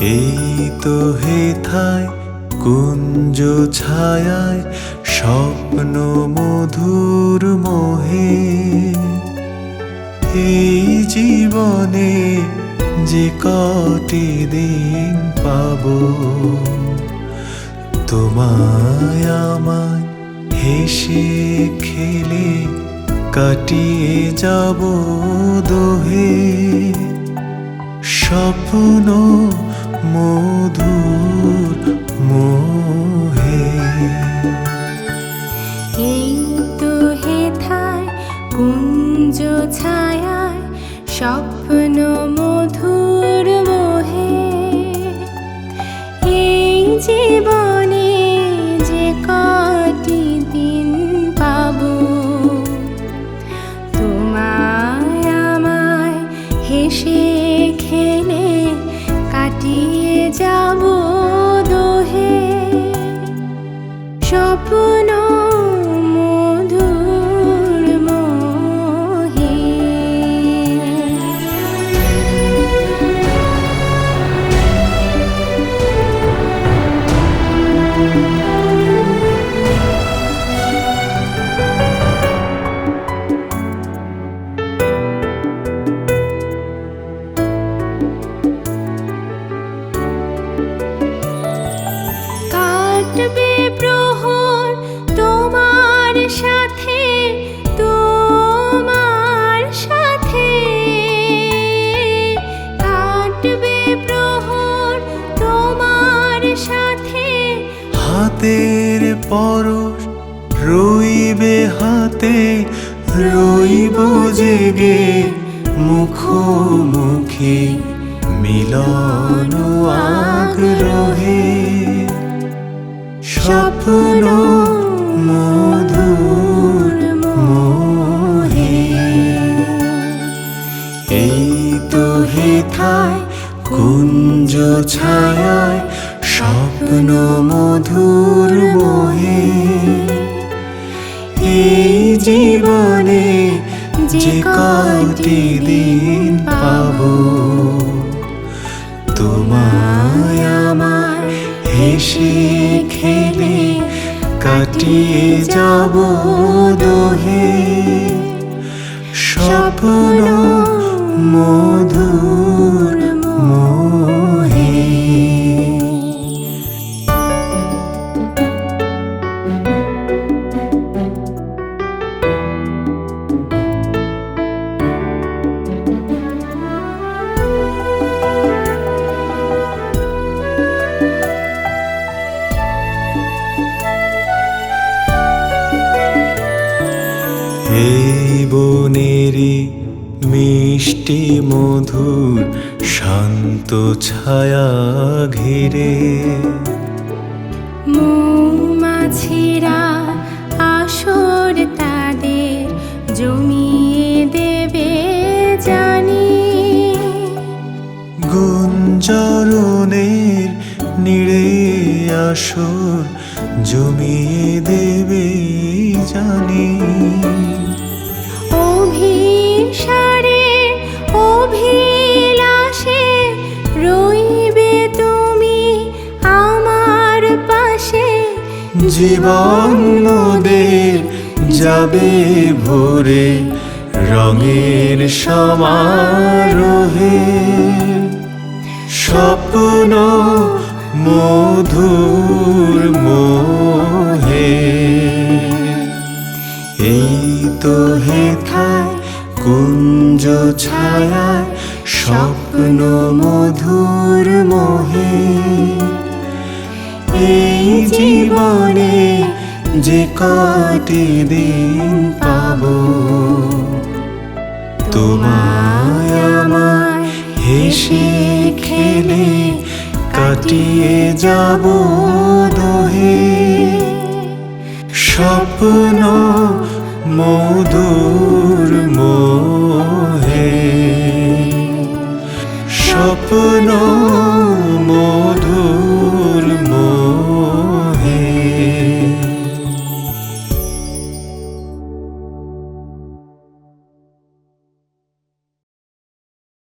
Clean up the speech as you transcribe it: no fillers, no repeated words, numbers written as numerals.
এই তো হেথায় কুঞ্জ ছায়ায় স্বপ্ন মধুর মোহে, এই জীবনে যে কটি দিন পাবো, তোমায় আমায় হেসে খেলে কাটিয়ে যাব দোহে। স্বপ্ন মধুর মোহে। এই তো হেথায় কুঞ্জ ছায়ায় স্বপ্ন মধুর মোহে, এই জীবনে যে কটি দিন পাবো, তোমায় আমায় হেসে খেলে কাটিয়ে যাব দোহে। স্বপ্ন মধুর মোহে। কাটবে প্রহর তোমার সাথে, তোমার সাথে। কাটবে প্রহর তোমার সাথে। হাতের পরশ রইবে হাতে, রইব জেগে মুখোমুখি মিলন আগ্রহে। স্বপ্ন মধুর মোহে। এই তো হেথায় কুঞ্জ ছায়ায় স্বপ্ন মধুর মোহে, এই জীবনে যে কটি দিন পাবো, তোমায় আমায় হেসে খেলে কাটিয়ে যাব দোহে। স্বপ্ন মধুর মোহে। এই বনেরই মিষ্টি মধুর শান্ত ছায়া ঘিরে, মৌমাছিরা আসর তাদের জমিয়ে দেবে জানি। গুঞ্জরণের নীড়ে আসর জমিয়ে দেবে জানি। অভিসারে অভিলাষে রইবে তুমি আমার পাশে। জীবন মোদের যাবে ভোরে রঙের সমারোহে। স্বপ্ন মধুর মোহে। এই তো হেথায় কুঞ্জ ছায়ায় স্বপ্ন মধুর মোহে, এই জীবনে যে কটি দিন পাবো, তোমায় আমায় হেসে খেলে কাটিয়ে যাব দোহে। স্বপ্ন মধুর মোহে। স্বপ্ন মধুর